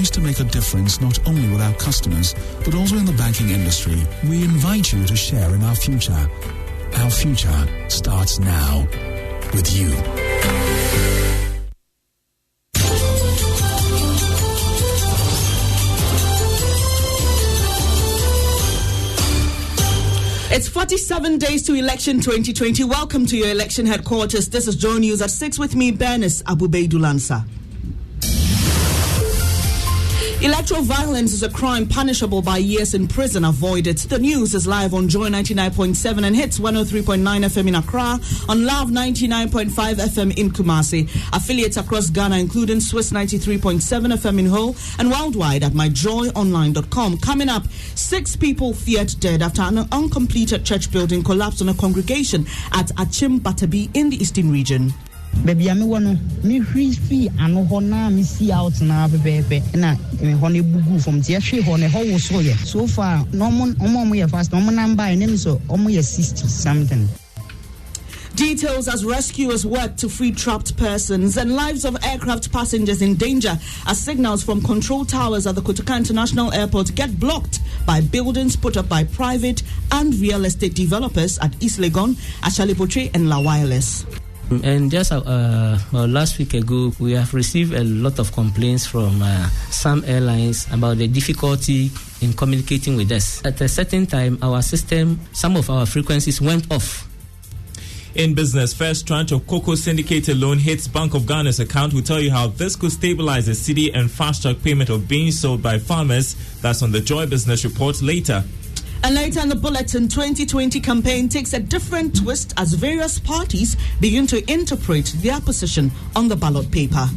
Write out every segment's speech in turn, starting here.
poised to make a difference not only with our customers, but also in the banking industry. We invite you to share in our future. Our future starts now with you. It's 47 days to election 2020. Welcome to your election headquarters. This is Joy News at 6 with me, Bernice Abubeidulansa. Electoral violence is a crime punishable by years in prison. Avoid it. The news is live on Joy 99.7 and hits 103.9 FM in Accra, on Love 99.5 FM in Kumasi. Affiliates across Ghana, including Swiss 93.7 FM in Ho, and worldwide at myjoyonline.com. Coming up, 6 people feared dead after an uncompleted church building collapsed on a congregation at Achim Batabi in the Eastern region. Baby, I'm one. Me free and no me see out now, baby. Na me honey bugu from the she honey how was so far. No one we are fast. No one by name so almost 60 something. Details as rescuers work to free trapped persons, and lives of aircraft passengers in danger as signals from control towers at the Kotoka International Airport get blocked by buildings put up by private and real estate developers at East Legon, Ashalipotre and La Wireless. And just last week ago, we have received a lot of complaints from some airlines about the difficulty in communicating with us. At a certain time, our system, some of our frequencies went off. In business, first tranche of Cocoa syndicated loan hits Bank of Ghana's account. We'll tell you how this could stabilize the city and fast-track payment of beans sold by farmers. That's on the Joy Business Report later. And later in the bulletin, 2020 campaign takes a different twist as various parties begin to interpret their position on the ballot paper.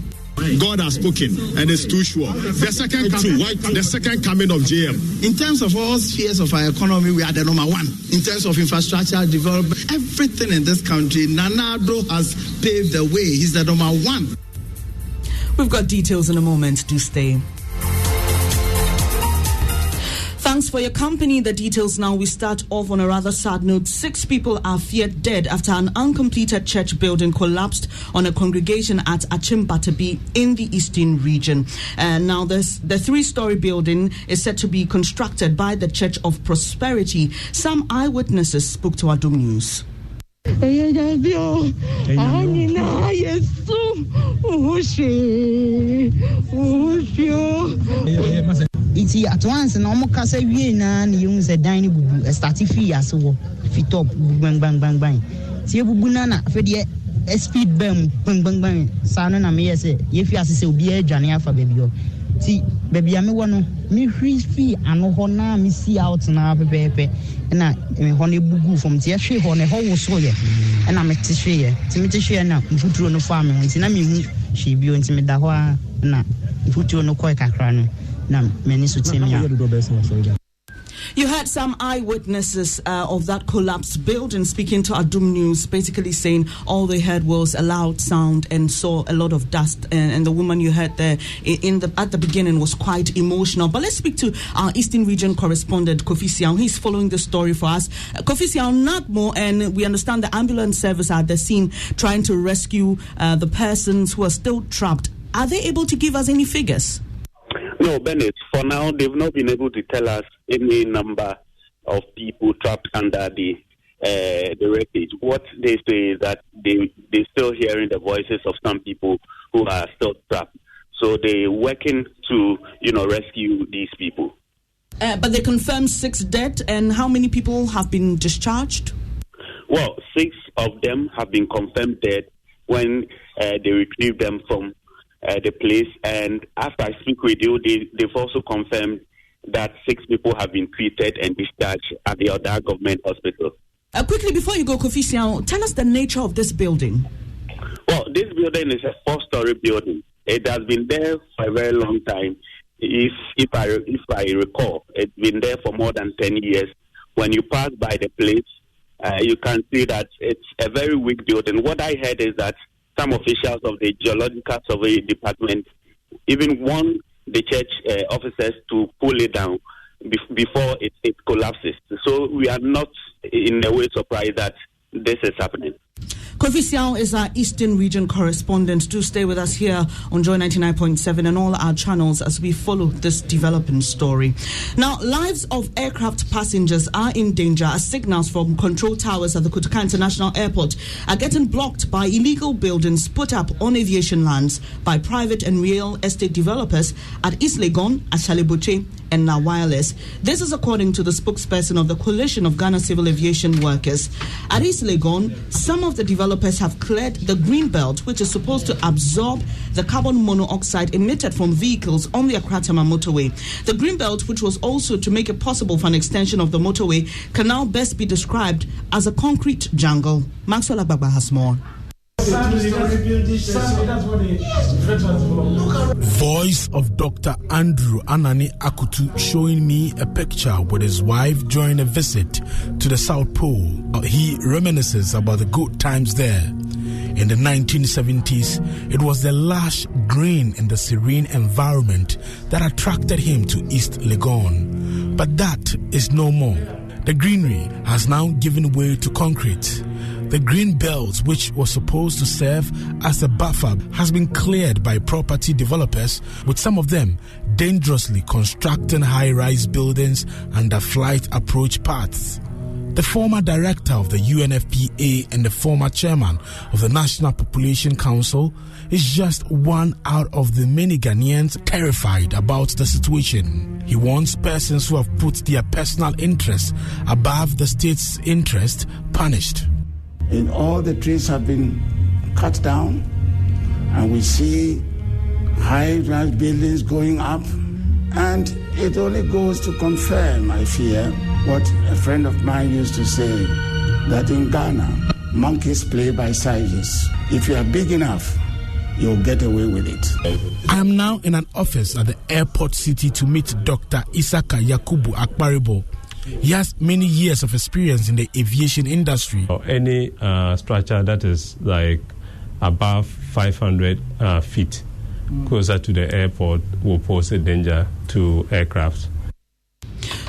God has spoken, and it's too sure. The second coming of JM. In terms of all spheres of our economy, we are the number one. In terms of infrastructure development, everything in this country, Nanado has paved the way. He's the number one. We've got details in a moment. Do stay. Thanks for your company. The details now. We start off on a rather sad note. 6 people are feared dead after an uncompleted church building collapsed on a congregation at Achim Batabi in the Eastern region. Now, the 3-story building is said to be constructed by the Church of Prosperity. Some eyewitnesses spoke to Adum News. It's at once and almost cast a na yung sa dining bubu a stati fee as well fit up bang bang bang bang see bubunana for the speed bang bang bang bang sana na me say if you say obi e dwane afa baby see baby am one me free fee and ho na me see out na pepe na me honey bugu from the she honey how was so ye na me tishie na mfuturo no farm nti na me hu she bi onti me da ho na mfuturo no koi kakra no. You had some eyewitnesses of that collapsed building speaking to Adum News, basically saying all they heard was a loud sound and saw a lot of dust. And the woman you heard there at the beginning was quite emotional. But let's speak to our Eastern Region correspondent, Kofi Siang. He's following the story for us. Kofi Siang, not more, and we understand the ambulance service are at the scene trying to rescue the persons who are still trapped. Are they able to give us any figures? No, Bennett, for now, they've not been able to tell us any number of people trapped under the wreckage. What they say is that they're still hearing the voices of some people who are still trapped. So they're working to, rescue these people. But they confirmed 6 dead, and how many people have been discharged? Well, 6 of them have been confirmed dead when they retrieved them from the place, and after I speak with you, they've also confirmed that 6 people have been treated and discharged at the other government hospital. Quickly, before you go, Kofi Siang, tell us the nature of this building. Well, this building is a 4-story building. It has been there for a very long time. If I recall, it's been there for more than 10 years. When you pass by the place, you can see that it's a very weak building. What I heard is that some officials of the Geological Survey Department even warned the church officers to pull it down before it collapses. So we are not in a way surprised that this is happening. Kofi Siao is our Eastern Region correspondent. Do stay with us here on Joy 99.7 and all our channels as we follow this developing story. Now, lives of aircraft passengers are in danger as signals from control towers at the Kotoka International Airport are getting blocked by illegal buildings put up on aviation lands by private and real estate developers at East Legon, Ashale-Boche, and Na Wireless. This is according to the spokesperson of the Coalition of Ghana Civil Aviation Workers. At East Legon, some of the developers have cleared the green belt, which is supposed to absorb the carbon monoxide emitted from vehicles on the Akratama motorway. The green belt, which was also to make it possible for an extension of the motorway, can now best be described as a concrete jungle. Maxwell Agbagba has more. Voice of Dr. Andrew Anani Akutu showing me a picture with his wife during a visit to the South Pole. He reminisces about the good times there. In the 1970s, it was the lush green and the serene environment that attracted him to East Legon. But that is no more. The greenery has now given way to concrete. The green belt, which was supposed to serve as a buffer, has been cleared by property developers, with some of them dangerously constructing high-rise buildings under flight approach paths. The former director of the UNFPA and the former chairman of the National Population Council is just one out of the many Ghanaians terrified about the situation. He wants persons who have put their personal interests above the state's interest punished. And all the trees have been cut down, and we see high-rise buildings going up, and it only goes to confirm, I fear, what a friend of mine used to say, that in Ghana, monkeys play by sizes. If you are big enough, you'll get away with it. I am now in an office at the airport city to meet Dr. Isaka Yakubu Akparibo. He has many years of experience in the aviation industry. Any structure that is like above 500 feet closer to the airport will pose a danger to aircraft.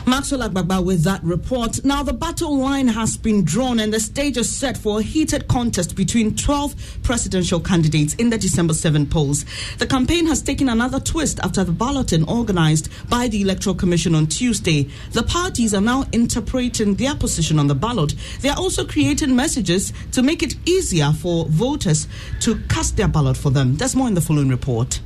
Maxwell Agbagba with that report. Now, the battle line has been drawn and the stage is set for a heated contest between 12 presidential candidates in the December 7 polls. The campaign has taken another twist after the bulletin organized by the Electoral Commission on Tuesday. The parties are now interpreting their position on the ballot. They are also creating messages to make it easier for voters to cast their ballot for them. There's more in the following report.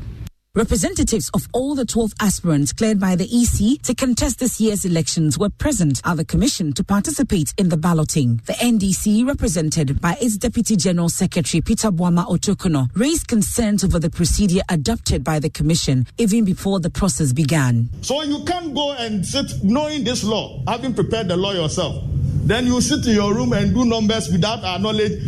Representatives of all the 12 aspirants cleared by the EC to contest this year's elections were present at the commission to participate in the balloting. The NDC, represented by its Deputy General Secretary Peter Boama Otokono, raised concerns over the procedure adopted by the commission even before the process began. So you can't go and sit knowing this law, having prepared the law yourself. Then you sit in your room and do numbers without our knowledge,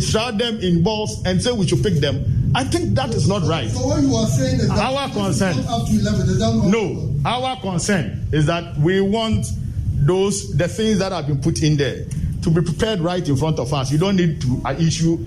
shroud them in balls and say we should pick them. I think that is not right. So what you are saying is that our concern, up to 11, no, our concern is that we want the things that have been put in there to be prepared right in front of us. You don't need to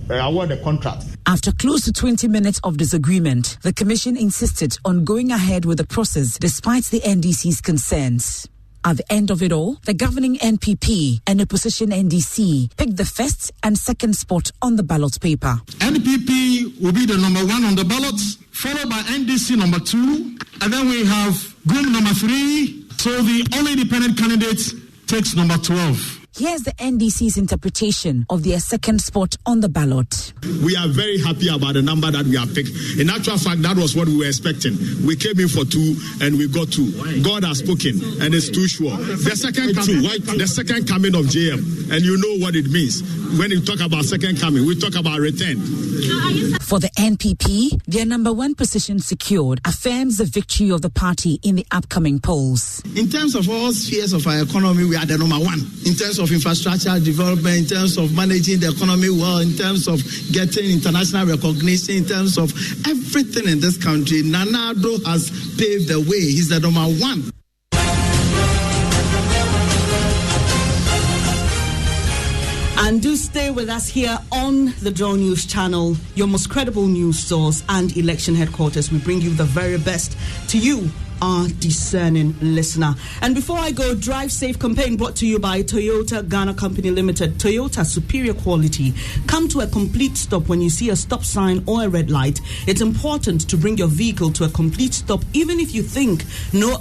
award a contract. After close to 20 minutes of disagreement, the commission insisted on going ahead with the process despite the NDC's concerns. At the end of it all, the governing NPP and opposition NDC picked the first and second spot on the ballot paper. NPP will be the number 1 on the ballot, followed by NDC number 2, and then we have group number 3. So the only independent candidate takes number 12. Here's the NDC's interpretation of their second spot on the ballot. We are very happy about the number that we have picked. In actual fact, that was what we were expecting. We came in for 2 and we got 2. God has spoken and it's too sure. The second coming of JM, and you know what it means. When you talk about second coming, we talk about return. For the NPP, their number 1 position secured affirms the victory of the party in the upcoming polls. In terms of all spheres of our economy, we are the number 1. In terms of infrastructure development, in terms of managing the economy well, in terms of getting international recognition, in terms of everything in this country, Nana Addo has paved the way. He's the number 1. And do stay with us here on the Joy News channel, your most credible news source and election headquarters. We bring you the very best to you are discerning listener. And before I go, Drive Safe campaign brought to you by Toyota Ghana Company Limited. Toyota, superior quality. Come to a complete stop when you see a stop sign or a red light. It's important to bring your vehicle to a complete stop, even if you think no